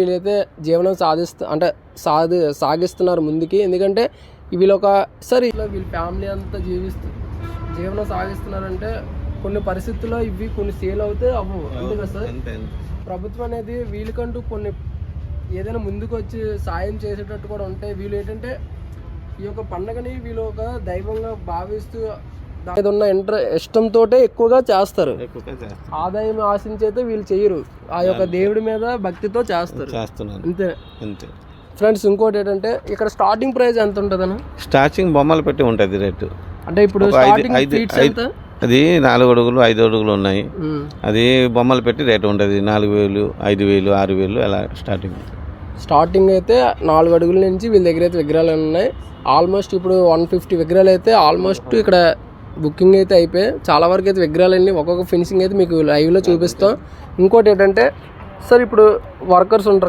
వీళ్ళైతే జీవనం సాగిస్తున్నారు ముందుకి. ఎందుకంటే వీళ్ళొక వీళ్ళ ఫ్యామిలీ అంతా జీవనం సాగిస్తున్నారంటే కొన్ని పరిస్థితుల్లో ఇవి కొన్ని సేల్ అవుతే అవ్వవు. అంతే కదా సార్? ప్రభుత్వం అనేది వీళ్ళకంటూ కొన్ని ఏదైనా ముందుకు వచ్చి సాయం చేసేటట్టు కూడా ఉంటాయి. వీళ్ళు ఏంటంటే ఈ యొక్క పండుగని వీళ్ళు ఒక దైవంగా భావిస్తూ ఉన్న ఇష్టంతో ఎక్కువగా చేస్తారు. ఆదాయం ఆశించి అయితే వీళ్ళు చేయరు, ఆ యొక్క దేవుడి మీద భక్తితో చేస్తారు. అంతే. ఫ్రెండ్స్, ఇంకోటి ఏంటంటే ఇక్కడ స్టార్టింగ్ ప్రైస్ ఎంత ఉంటుంది అన్న? స్టార్టింగ్ బొమ్మలు పెట్టి ఉంటుంది రేటు. అంటే ఇప్పుడు అది 4 అడుగులు 5 అడుగులు ఉన్నాయి. అది బొమ్మలు పెట్టి రేటు ఉంటుంది. 4,000, 5,000, 6,000 అలా స్టార్టింగ్ అయితే 4 అడుగుల నుంచి వీళ్ళ దగ్గర అయితే విగ్రహాలు ఉన్నాయి. ఆల్మోస్ట్ ఇప్పుడు 150 విగ్రహాలు అయితే ఆల్మోస్ట్ ఇక్కడ బుకింగ్ అయితే అయిపోయి చాలా వరకు అయితే విగ్రహాలన్నీ ఒక్కొక్క ఫినిషింగ్ అయితే మీకు లైవ్లో చూపిస్తాం. ఇంకోటి ఏంటంటే సార్, ఇప్పుడు వర్కర్స్ ఉంటారు కదా,